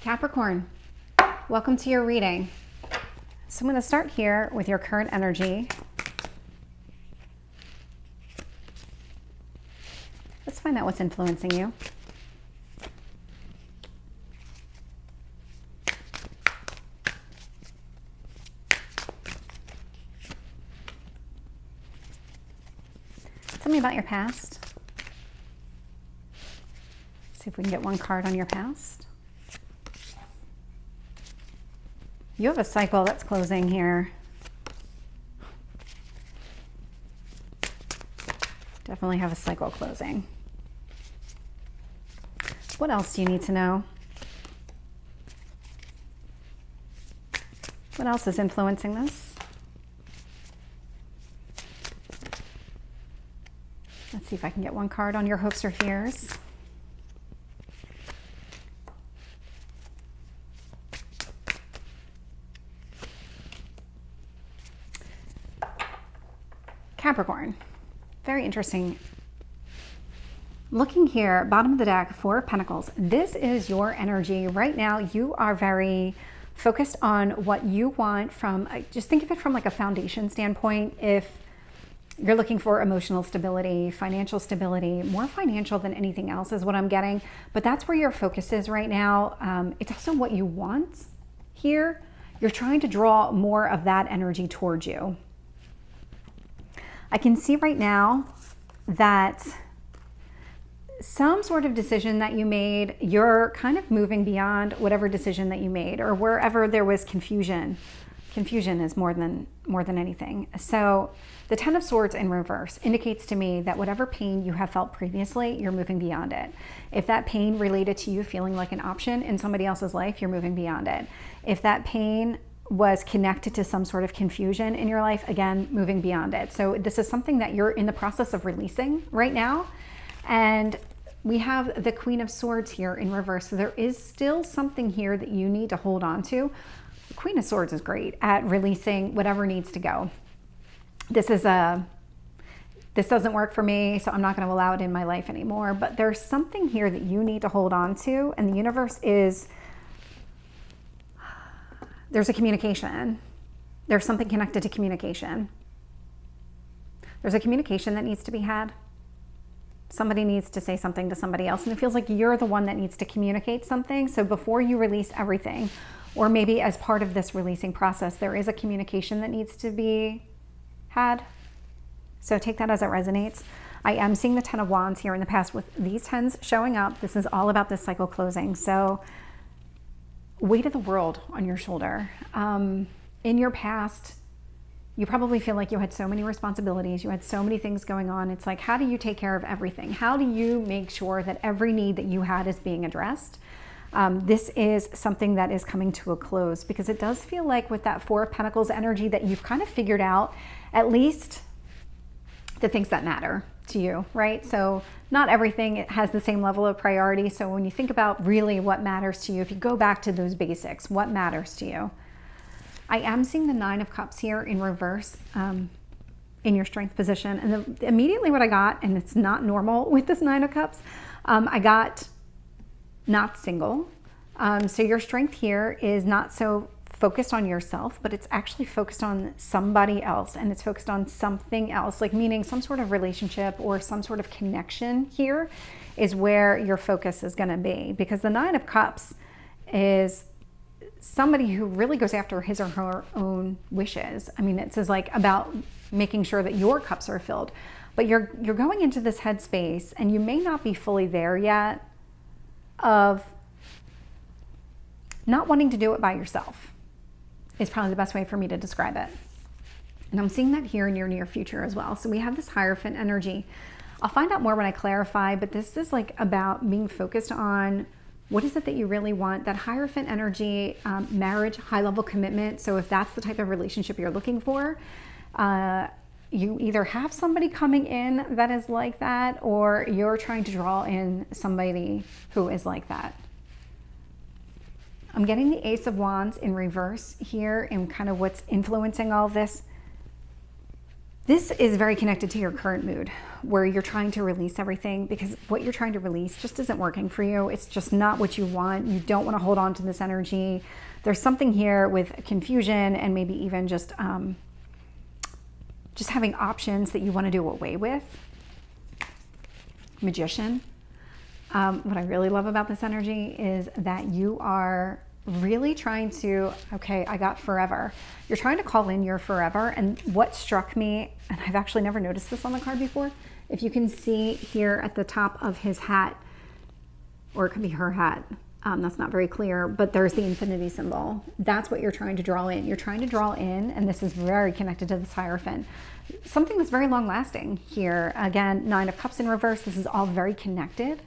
Capricorn, welcome to your reading. So I'm going to start here with your current energy. Let's find out what's influencing you. Tell me about your past. See if we can get one card on your past. You have a cycle that's closing here. Definitely have a cycle closing. What else do you need to know? What else is influencing this? Let's see if I can get one card on your hopes or fears. Capricorn, very interesting. Looking here, bottom of the deck, Four of Pentacles. This is your energy right now. You are very focused on what you want from, just think of it from like a foundation standpoint. If you're looking for emotional stability, financial stability, more financial than anything else is what I'm getting, but that's where your focus is right now. It's also what you want here. You're trying to draw more of that energy towards you. I can see right now that some sort of decision that you made, you're kind of moving beyond whatever decision that you made, or wherever there was confusion. Confusion is more than anything. So the Ten of Swords in reverse indicates to me that whatever pain you have felt previously, you're moving beyond it. If that pain related to you feeling like an option in somebody else's life, you're moving beyond it. If that pain was connected to some sort of confusion in your life, again, moving beyond it. So this is something that you're in the process of releasing right now. And we have the Queen of Swords here in reverse. So there is still something here that you need to hold on to. The Queen of Swords is great at releasing whatever needs to go. This doesn't work for me, so I'm not going to allow it in my life anymore. But there's something here that you need to hold on to. And the universe is, there's a communication. There's something connected to communication. There's a communication that needs to be had. Somebody needs to say something to somebody else, and it feels like you're the one that needs to communicate something. So before you release everything, or maybe as part of this releasing process, there is a communication that needs to be had. So take that as it resonates. I am seeing the Ten of Wands here in the past with these tens showing up. This is all about this cycle closing. So weight of the world on your shoulder. In your past, you probably feel like you had so many responsibilities, you had so many things going on. It's like, how do you take care of everything? How do you make sure that every need that you had is being addressed? This is something that is coming to a close, because it does feel like with that Four of Pentacles energy that you've kind of figured out at least the things that matter to you, right? So not everything has the same level of priority. So when you think about really what matters to you, if you go back to those basics, what matters to you? I am seeing the Nine of Cups here in reverse in your strength position. And immediately what I got, and it's not normal with this Nine of Cups, I got not single. So your strength here is not so focused on yourself, but it's actually focused on somebody else, and it's focused on something else, like meaning some sort of relationship or some sort of connection here is where your focus is going to be, because the Nine of Cups is somebody who really goes after his or her own wishes. I mean, it's like about making sure that your cups are filled, but you're going into this headspace, and you may not be fully there yet of not wanting to do it by yourself. Is probably the best way for me to describe it. And I'm seeing that here in your near future as well. So we have this Hierophant energy. I'll find out more when I clarify, but this is like about being focused on what is it that you really want. That Hierophant energy, marriage, high-level commitment. So if that's the type of relationship you're looking for, you either have somebody coming in that is like that, or you're trying to draw in somebody who is like that. I'm getting the Ace of Wands in reverse here, and kind of what's influencing all this. This is very connected to your current mood, where you're trying to release everything because what you're trying to release just isn't working for you. It's just not what you want. You don't want to hold on to this energy. There's something here with confusion and maybe even just having options that you want to do away with. Magician. What I really love about this energy is that you are really trying to, okay, I got forever. You're trying to call in your forever. And what struck me, and I've actually never noticed this on the card before, if you can see here at the top of his hat, or it could be her hat, that's not very clear, but there's the infinity symbol. That's what you're trying to draw in. You're trying to draw in, and this is very connected to this Hierophant, something that's very long lasting here. Again, 9 of Cups in reverse. This is all very connected.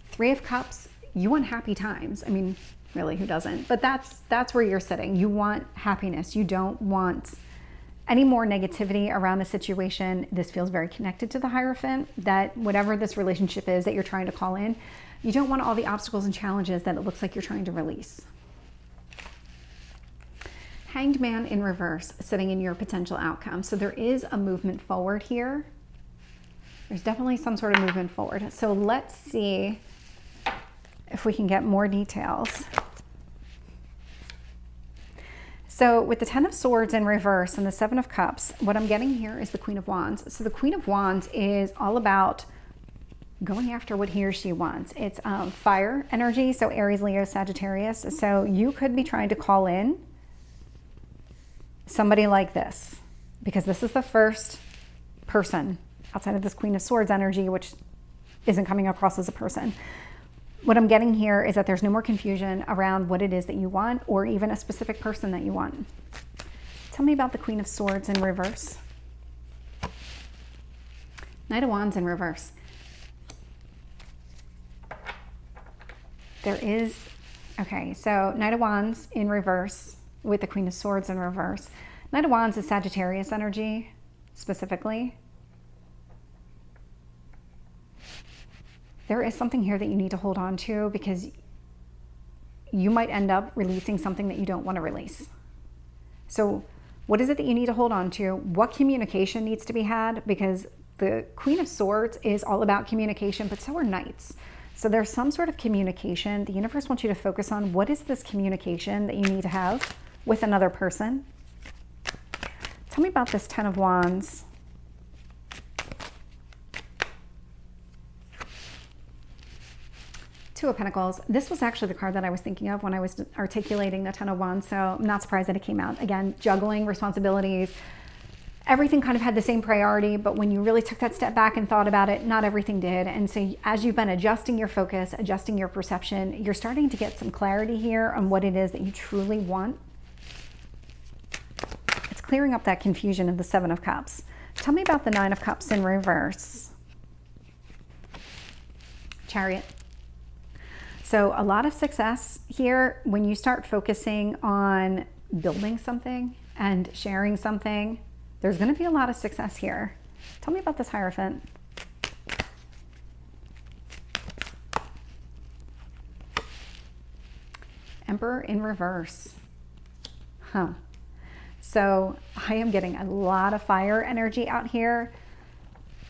3 of Cups, you want happy times. I mean, really, who doesn't? But that's where you're sitting. You want happiness. You don't want any more negativity around the situation. This feels very connected to the Hierophant, that whatever this relationship is that you're trying to call in, you don't want all the obstacles and challenges that it looks like you're trying to release. Hanged Man in reverse, sitting in your potential outcome. So there is a movement forward here. There's definitely some sort of movement forward. So let's see if we can get more details. So with the 10 of Swords in reverse and the 7 of Cups, what I'm getting here is the Queen of Wands. So the Queen of Wands is all about going after what he or she wants. It's fire energy, so Aries, Leo, Sagittarius. So you could be trying to call in somebody like this, because this is the first person outside of this Queen of Swords energy, which isn't coming across as a person. What I'm getting here is that there's no more confusion around what it is that you want or even a specific person that you want. Tell me about the Queen of Swords in reverse. Knight of Wands in reverse. There is, okay, so Knight of Wands in reverse with the Queen of Swords in reverse. Knight of Wands is Sagittarius energy, specifically. There is something here that you need to hold on to because you might end up releasing something that you don't want to release. So what is it that you need to hold on to? What communication needs to be had? Because the Queen of Swords is all about communication, but so are Knights. So there's some sort of communication. The universe wants you to focus on what is this communication that you need to have with another person. Tell me about this 10 of Wands. Two of Pentacles. This was actually the card that I was thinking of when I was articulating the 10 of Wands, so I'm not surprised that it came out. Again, juggling responsibilities. Everything kind of had the same priority, but when you really took that step back and thought about it, not everything did. And so as you've been adjusting your focus, adjusting your perception, you're starting to get some clarity here on what it is that you truly want. It's clearing up that confusion of the 7 of Cups. Tell me about the 9 of Cups in reverse. Chariot. So a lot of success here when you start focusing on building something and sharing something. There's going to be a lot of success here. Tell me about this Hierophant. Emperor in reverse. So I am getting a lot of fire energy out here.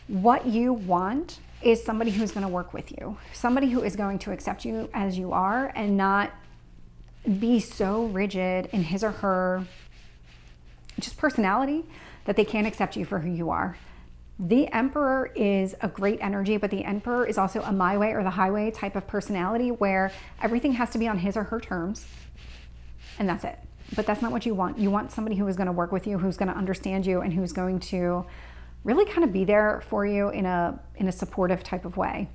What you want is somebody who's going to work with you, somebody who is going to accept you as you are and not be so rigid in his or her just personality that they can't accept you for who you are. The Emperor is a great energy, but the Emperor is also a my way or the highway type of personality where everything has to be on his or her terms, and that's it. But that's not what you want. You want somebody who is going to work with you, who's going to understand you, and who's going to really kind of be there for you in a supportive type of way.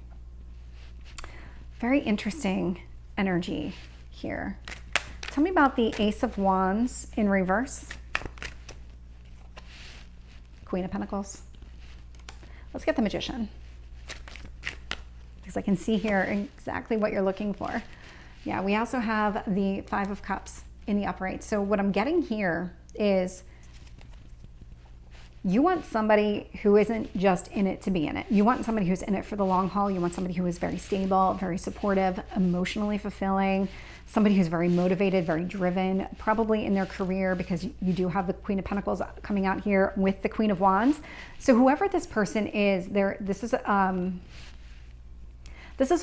Very interesting energy here. Tell me about the Ace of Wands in reverse. Queen of Pentacles. Let's get the Magician, because I can see here exactly what you're looking for. Yeah, we also have the 5 of Cups in the upright. So what I'm getting here is You want somebody who isn't just in it to be in it. You want somebody who's in it for the long haul. You want somebody who is very stable, very supportive, emotionally fulfilling, somebody who's very motivated, very driven, probably in their career, because you do have the Queen of Pentacles coming out here with the Queen of Wands. So whoever this person is, this is a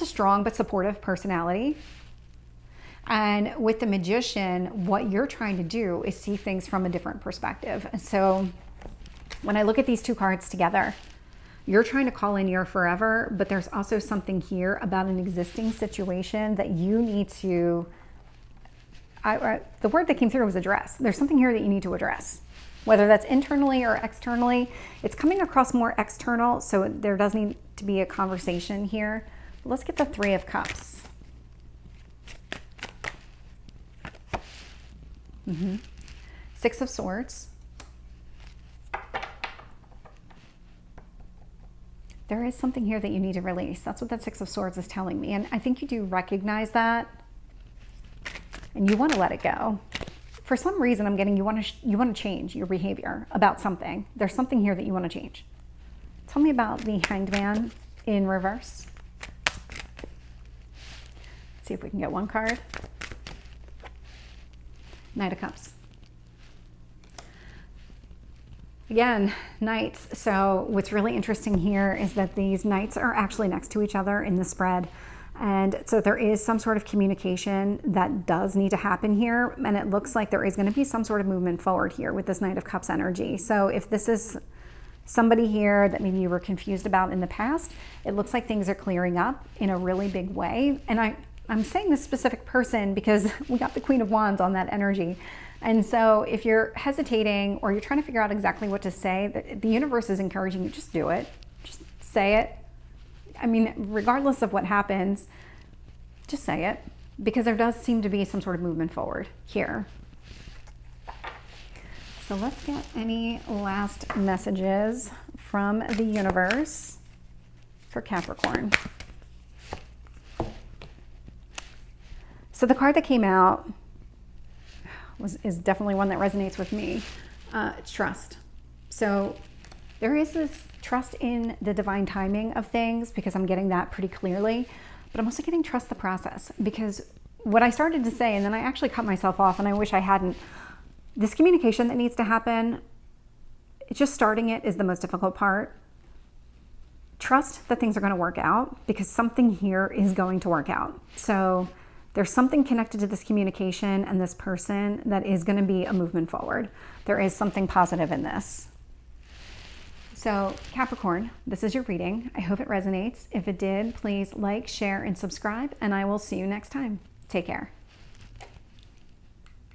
strong but supportive personality. And with the Magician, what you're trying to do is see things from a different perspective. And so when I look at these two cards together, you're trying to call in your forever, but there's also something here about an existing situation that you need to, the word that came through was address. There's something here that you need to address, whether that's internally or externally. It's coming across more external, so there does need to be a conversation here. Let's get the Three of Cups. Six of Swords. There is something here that you need to release. That's what that Six of Swords is telling me. And I think you do recognize that. And you want to let it go. For some reason, I'm getting you want to change your behavior about something. There's something here that you want to change. Tell me about the Hanged Man in reverse. Let's see if we can get one card. Knight of Cups. Again, knights. So what's really interesting here is that these knights are actually next to each other in the spread. And so there is some sort of communication that does need to happen here. And it looks like there is going to be some sort of movement forward here with this Knight of Cups energy. So if this is somebody here that maybe you were confused about in the past, it looks like things are clearing up in a really big way. And I'm saying this specific person because we got the Queen of Wands on that energy. And so if you're hesitating or you're trying to figure out exactly what to say, the universe is encouraging you, just do it. Just say it. I mean, regardless of what happens, just say it, because there does seem to be some sort of movement forward here. So let's get any last messages from the universe for Capricorn. So the card that came out is definitely one that resonates with me. It's trust. So there is this trust in the divine timing of things, because I'm getting that pretty clearly, but I'm also getting trust the process, because what I started to say, and then I actually cut myself off, and I wish I hadn't, this communication that needs to happen, just starting it is the most difficult part. Trust that things are going to work out, because something here is going to work out. So there's something connected to this communication and this person that is going to be a movement forward. There is something positive in this. So Capricorn, this is your reading. I hope it resonates. If it did, please like, share, and subscribe, and I will see you next time. Take care.